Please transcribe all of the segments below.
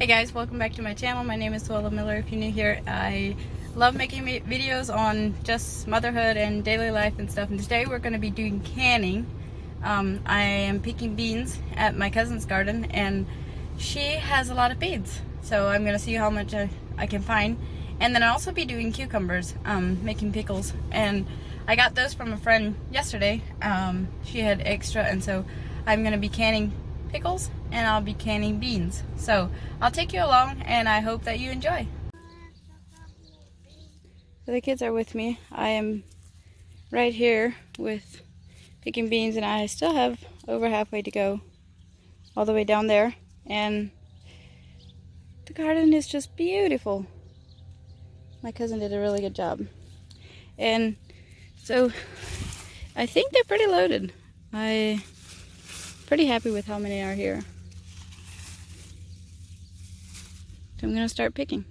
Hey guys, welcome back to my channel. My name is Willa Miller. If you're new here, I love making videos on just motherhood and daily life and stuff. And today we're going to be doing canning. I am picking beans at my cousin's garden, and she has a lot of beans. So I'm going to see how much I can find. And then I'll also be doing cucumbers, making pickles. And I got those from a friend yesterday. She had extra, and so I'm going to be canning pickles and I'll be canning beans. So I'll take you along and I hope that you enjoy. So the kids are with me. I am right here with picking beans, and I still have over halfway to go, all the way down there, and the garden is just beautiful. My cousin did a really good job. And so I think they're pretty loaded. I'm pretty happy with how many are here. So I'm gonna start picking.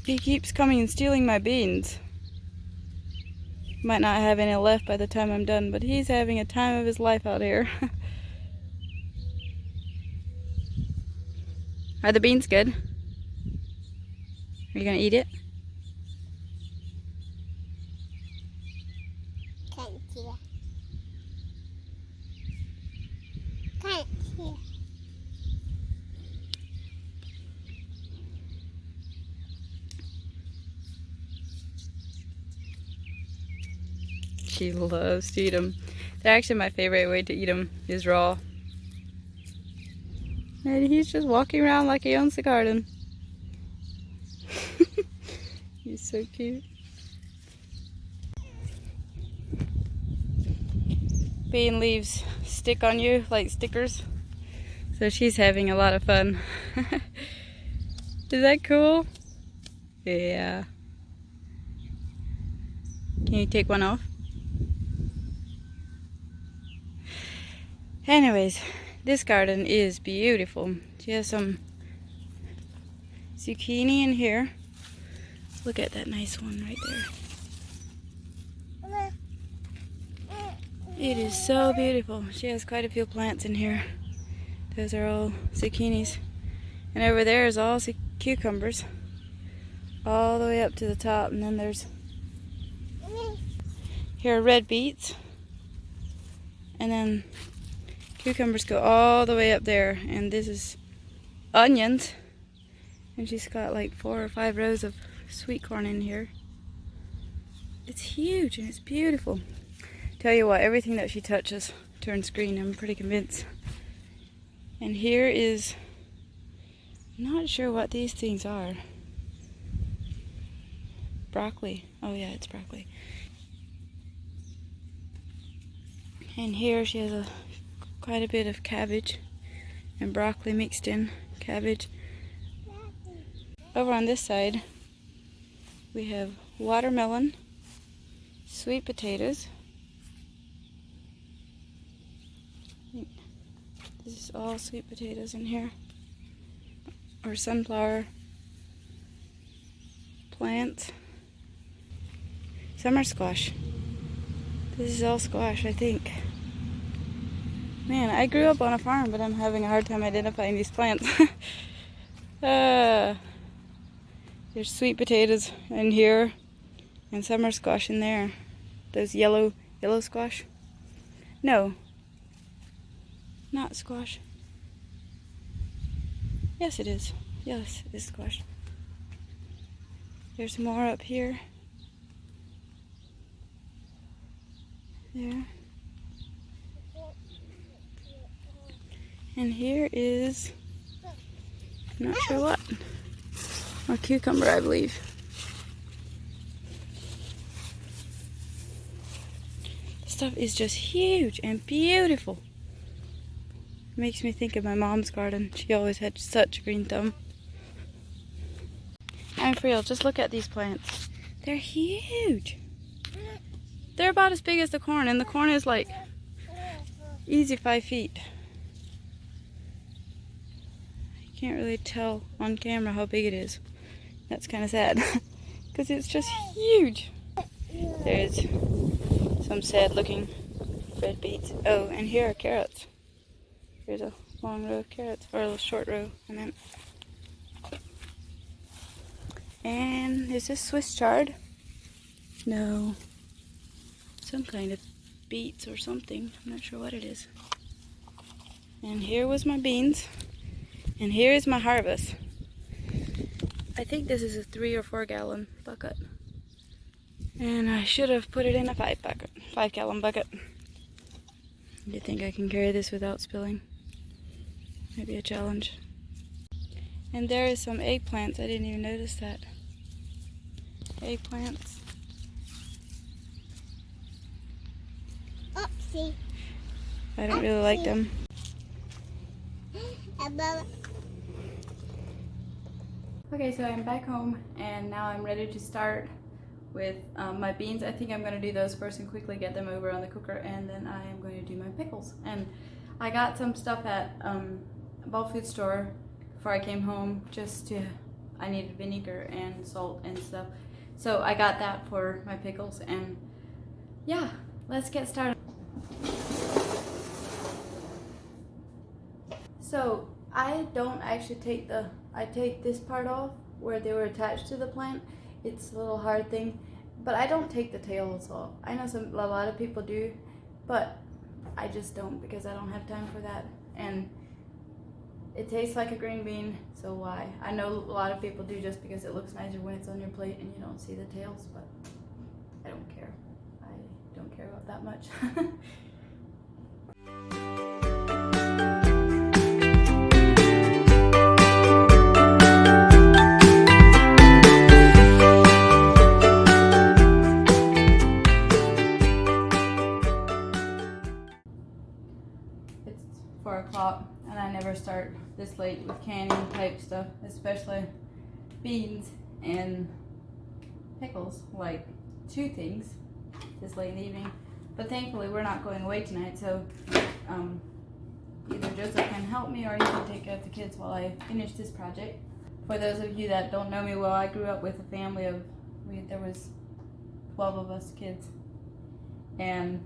He keeps coming and stealing my beans. Might not have any left by the time I'm done, but he's having a time of his life out here. Are the beans good? Are you gonna eat it? Can't hear. Can't hear. She loves to eat them. They're actually my favorite way to eat them, is raw. And he's just walking around like he owns the garden. He's so cute. Bean leaves stick on you like stickers. So she's having a lot of fun. Is that cool? Yeah. Can you take one off? Anyways, this garden is beautiful. She has some zucchini in here. Look at that nice one right there. It is so beautiful. She has quite a few plants in here. Those are all zucchinis. And over there is all cucumbers. All the way up to the top. And then there's here are red beets. And then cucumbers go all the way up there. And this is onions. And she's got like 4 or 5 rows of sweet corn in here. It's huge and it's beautiful. Tell you what, everything that she touches turns green, I'm pretty convinced. And here is, not sure what these things are. Broccoli. Oh yeah, it's broccoli. And here she has quite a bit of cabbage and broccoli mixed in. Cabbage. Over on this side, we have watermelon, sweet potatoes. This is all sweet potatoes in here. Or sunflower plants. Summer squash. This is all squash, I think. Man, I grew up on a farm, but I'm having a hard time identifying these plants. There's sweet potatoes in here and summer squash in there. Those yellow squash. No, not squash. Yes, it is. Yes, it is squash. There's more up here. There. And here is, not sure what. A cucumber, I believe. This stuff is just huge and beautiful. Makes me think of my mom's garden. She always had such a green thumb. And for real, just look at these plants. They're huge. They're about as big as the corn, and the corn is like easy 5 feet. I can't really tell on camera how big it is. That's kind of sad because it's just huge. There's some sad looking red beets. Oh, and here are carrots. Here's a long row of carrots, or a short row, I meant. And is this Swiss chard? No. Some kind of beets or something. I'm not sure what it is. And here was my beans. And here is my harvest. I think this is a 3 or 4 gallon bucket. And I should have put it in a 5 gallon bucket. Do you think I can carry this without spilling? Maybe a challenge. And there is some eggplants. I didn't even notice that. Eggplants. Oopsie. I don't really like them. Okay, so I'm back home and now I'm ready to start with my beans. I think I'm going to do those first and quickly get them over on the cooker, and then I am going to do my pickles. And I got some stuff at a bulk food store before I came home. I needed vinegar and salt and stuff. So I got that for my pickles, and yeah, let's get started. So I don't actually I take this part off where they were attached to the plant. It's a little hard thing, but I don't take the tails off. I know a lot of people do, but I just don't because I don't have time for that. And it tastes like a green bean, so why? I know a lot of people do just because it looks nicer when it's on your plate and you don't see the tails, but I don't care. I don't care about that much. It's 4 o'clock and I never start this late with canning type stuff, especially beans and pickles, like 2 things this late in the evening. But thankfully we're not going away tonight, so either Joseph can help me or he can take care of the kids while I finish this project. For those of you that don't know me well, I grew up with a family of, there was 12 of us kids, and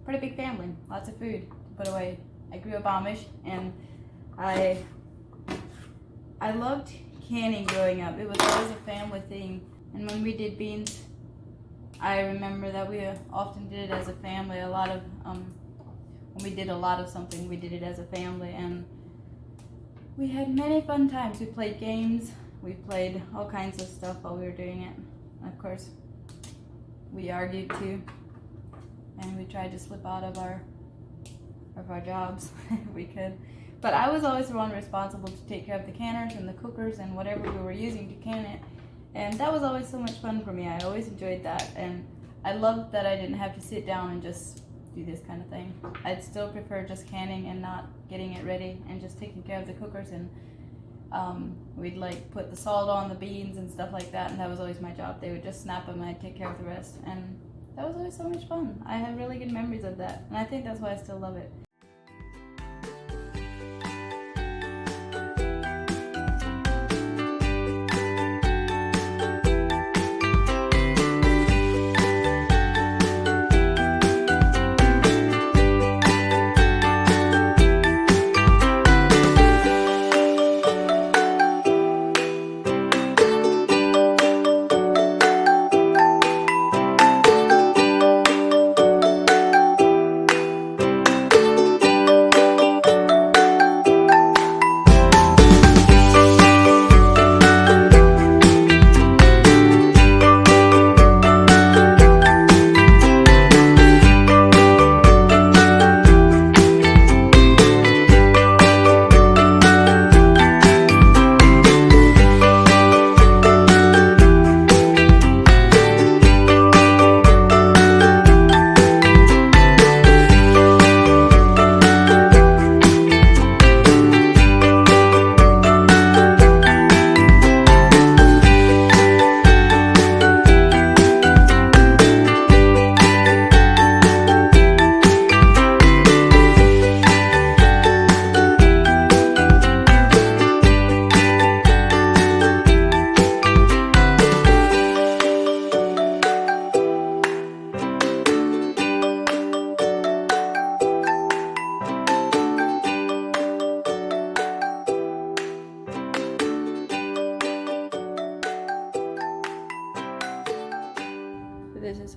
pretty big family, lots of food to put away. I grew up Amish, and I loved canning growing up. It was always a family thing, and when we did beans, I remember that we often did it as a family. When we did a lot of something, we did it as a family, and we had many fun times. We played games, we played all kinds of stuff while we were doing it. And of course, we argued too, and we tried to slip out of our jobs if we could. But I was always the one responsible to take care of the canners and the cookers and whatever we were using to can it. And that was always so much fun for me. I always enjoyed that. And I loved that I didn't have to sit down and just do this kind of thing. I'd still prefer just canning and not getting it ready and just taking care of the cookers. And we'd like put the salt on the beans and stuff like that. And that was always my job. They would just snap them and I'd take care of the rest. And that was always so much fun. I have really good memories of that. And I think that's why I still love it.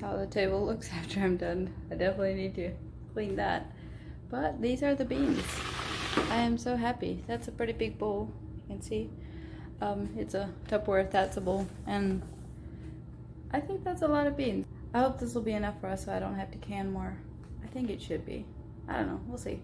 how the table looks after I'm done. I definitely need to clean that. But these are the beans. I am so happy. That's a pretty big bowl. You can see. It's a Tupperware, that's a bowl. And I think that's a lot of beans. I hope this will be enough for us so I don't have to can more. I think it should be. I don't know. We'll see.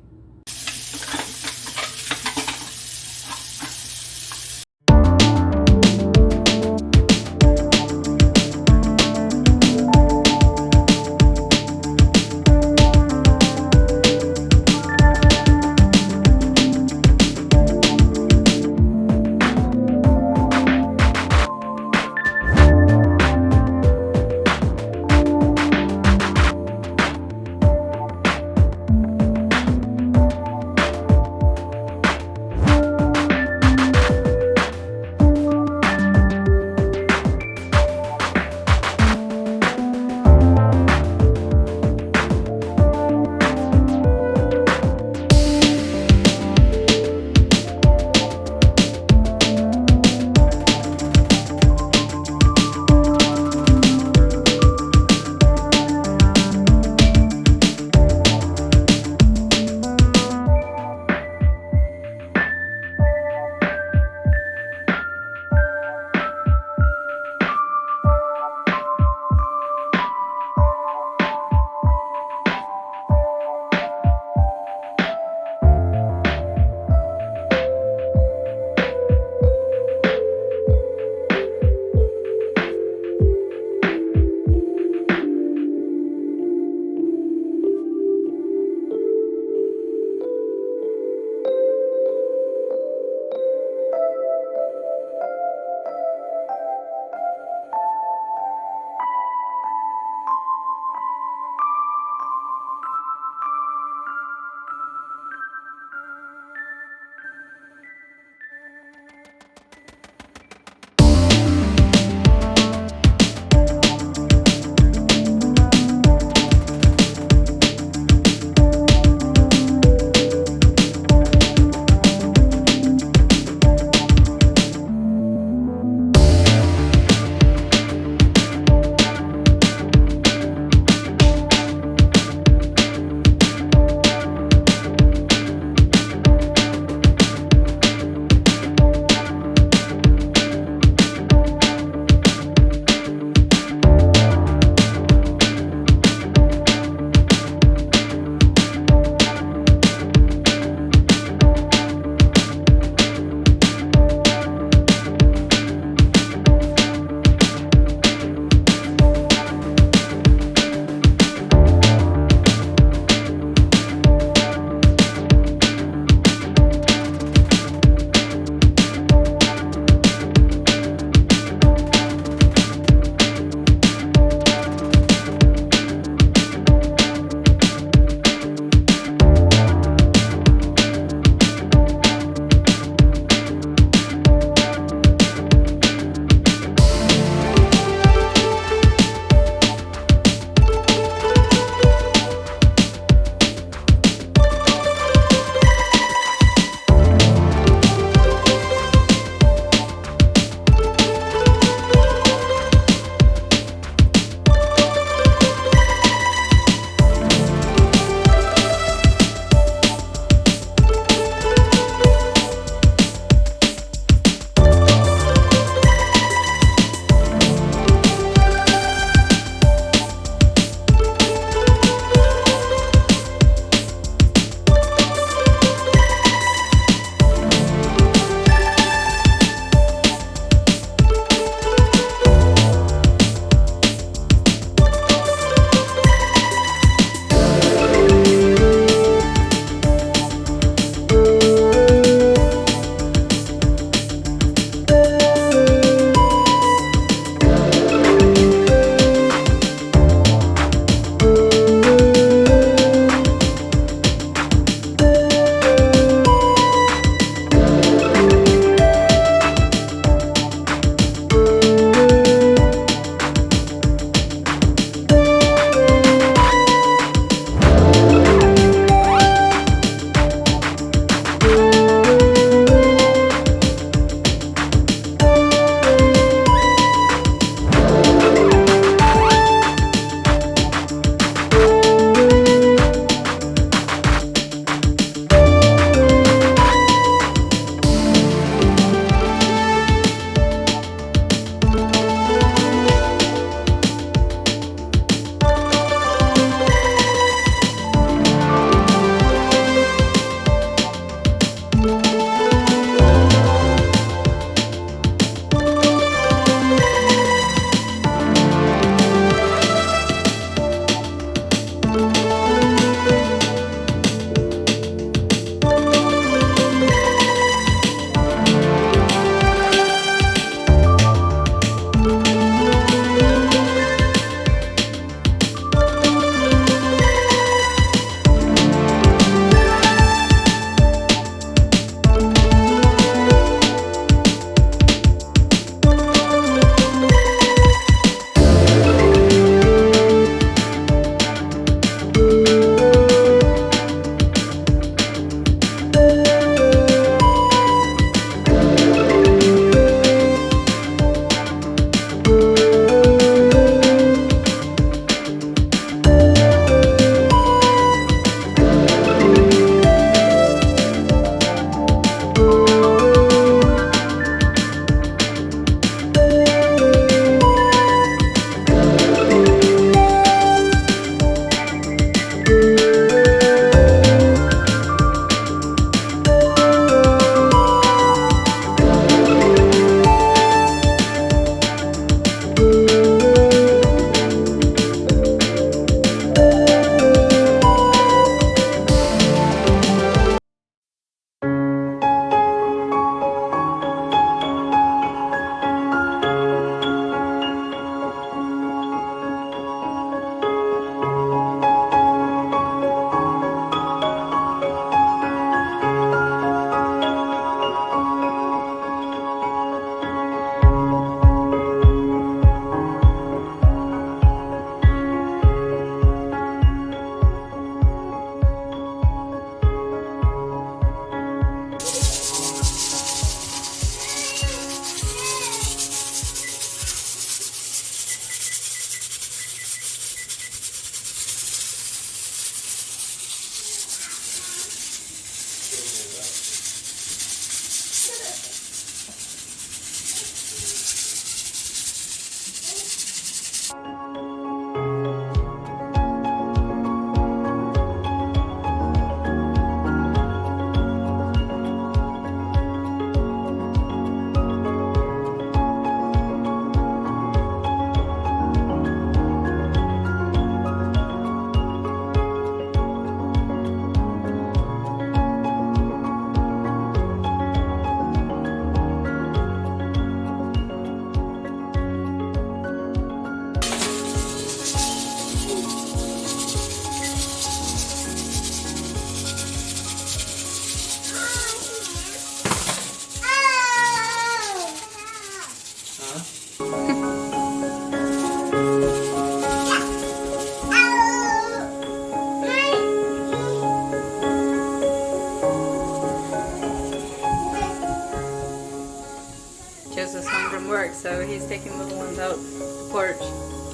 is home from work, so he's taking little ones out the porch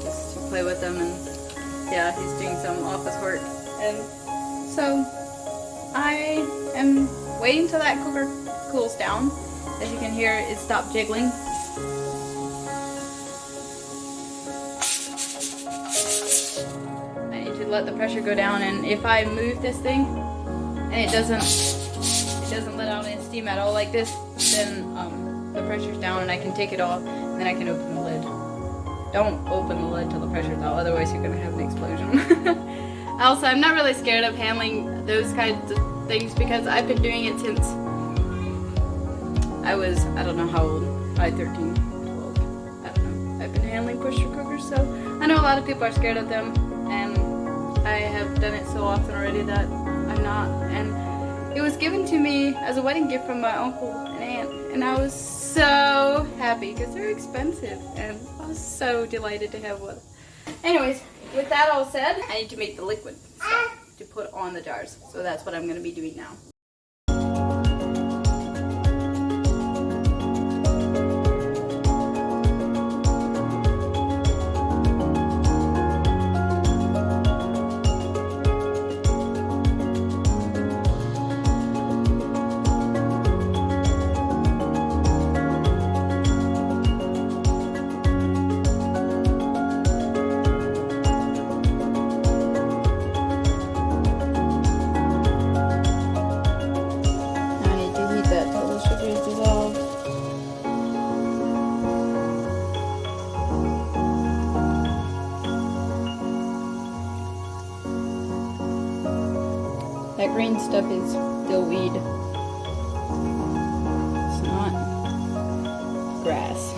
just to play with them, and yeah, he's doing some office work. And so I am waiting till that cooker cools down. As you can hear, it stopped jiggling. I need to let the pressure go down, and if I move this thing and it doesn't let out any steam at all like this, then the pressure's down and I can take it off, and then I can open the lid. Don't open the lid till the pressure's out, otherwise you're gonna have an explosion. Also, I'm not really scared of handling those kinds of things because I've been doing it since I was, I don't know how old, probably 13, 12, I don't know. I've been handling pusher cookers, so I know a lot of people are scared of them, and I have done it so often already that I'm not. And it was given to me as a wedding gift from my uncle and aunt, and I was so happy because they're expensive, and I was so delighted to have one. Anyways, with that all said, I need to make the liquid stuff to put on the jars, so that's what I'm going to be doing now. That green stuff is still weed. It's not grass.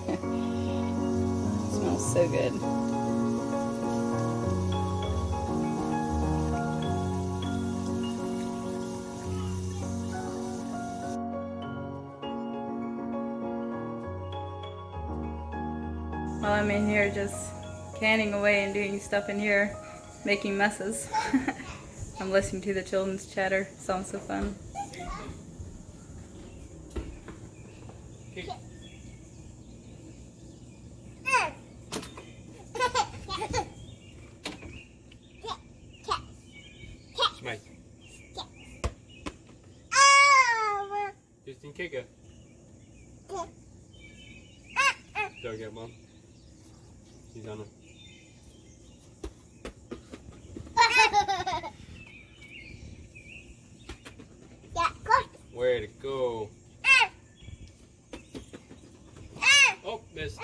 It smells so good. While I'm in here just canning away and doing stuff in here, making messes. I'm listening to the children's chatter. Sounds so fun. Smile. Just in kicka. Där gammal. He's on him. Where to go? Oh, missed.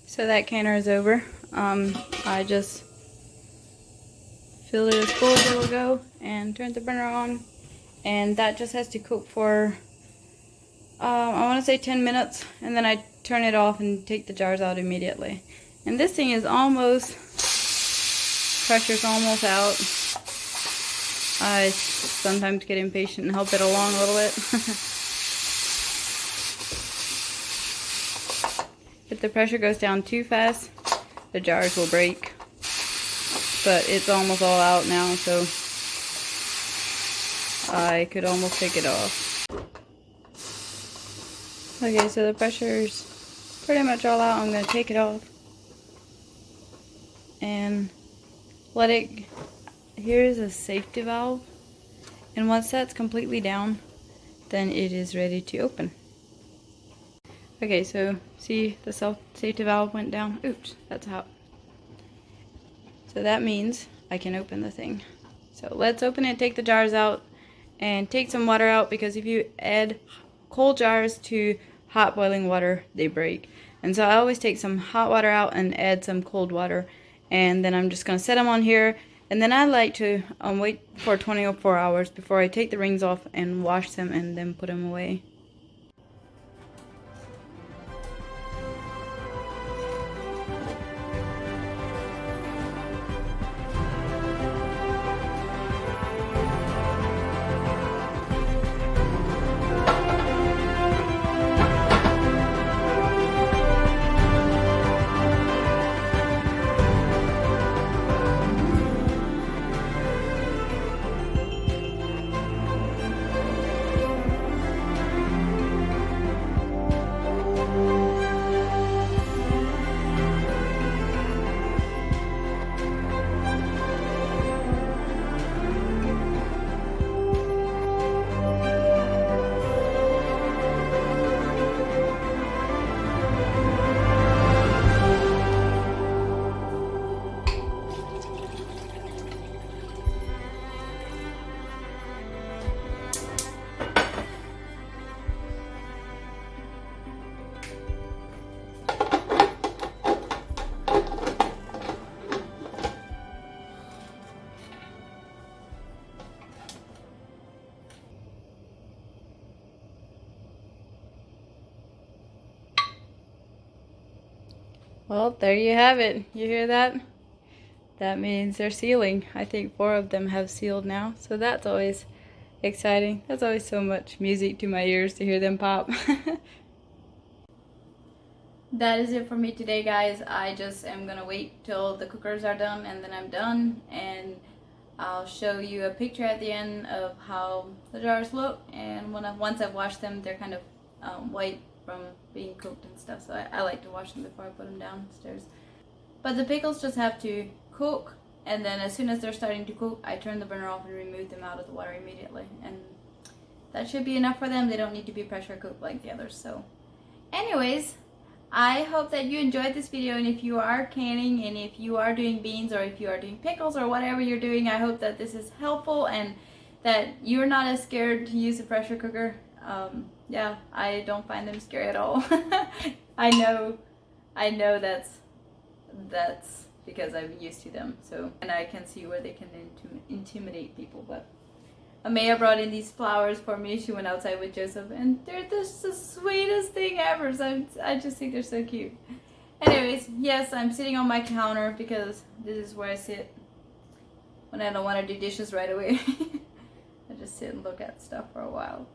So that canner is over. I just filled it as full as it will go and turned the burner on, and that just has to cook for I want to say 10 minutes, and then I turn it off and take the jars out immediately. And this thing is almost pressure's almost out. I sometimes get impatient and help it along a little bit. If the pressure goes down too fast, the jars will break. But it's almost all out now, so I could almost take it off. Okay, so the pressure's pretty much all out. I'm going to take it off and let it. Here's a safety valve, and once that's completely down, then it is ready to open. Okay, so see the safety valve went down. Oops, that's out. So that means I can open the thing. So let's open it, take the jars out, and take some water out, because if you add cold jars to hot boiling water, they break. And so I always take some hot water out and add some cold water, and then I'm just going to set them on here. And then I like to wait for 24 hours before I take the rings off and wash them and then put them away. Well, there you have it. You hear that? That means they're sealing. I think 4 of them have sealed now, so that's always exciting. That's always so much music to my ears to hear them pop. That is it for me today, guys. I just am gonna wait till the cookers are done, and then I'm done, and I'll show you a picture at the end of how the jars look. And once I've washed them, they're kind of white from being cooked and stuff, so I like to wash them before I put them downstairs. But the pickles just have to cook, and then as soon as they're starting to cook, I turn the burner off and remove them out of the water immediately, and that should be enough for them. They don't need to be pressure cooked like the others. So anyways, I hope that you enjoyed this video, and if you are canning, and if you are doing beans, or if you are doing pickles, or whatever you're doing, I hope that this is helpful and that you're not as scared to use a pressure cooker. Yeah, I don't find them scary at all. I know that's because I'm used to them. So, and I can see where they can intimidate people. But Amaya brought in these flowers for me. She went outside with Joseph, and they're just the sweetest thing ever. So I just think they're so cute. Anyways, yes, I'm sitting on my counter because this is where I sit when I don't want to do dishes right away. I just sit and look at stuff for a while.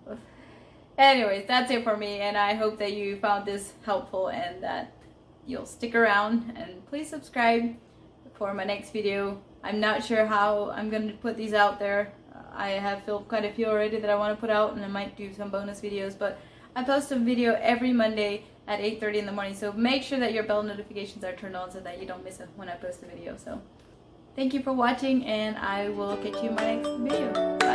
Anyways, that's it for me, and I hope that you found this helpful and that you'll stick around, and please subscribe for my next video. I'm not sure how I'm going to put these out there. I have filmed quite a few already that I want to put out, and I might do some bonus videos, but I post a video every Monday at 8:30 in the morning, so make sure that your bell notifications are turned on so that you don't miss it when I post a video. So thank you for watching, and I will catch you in my next video.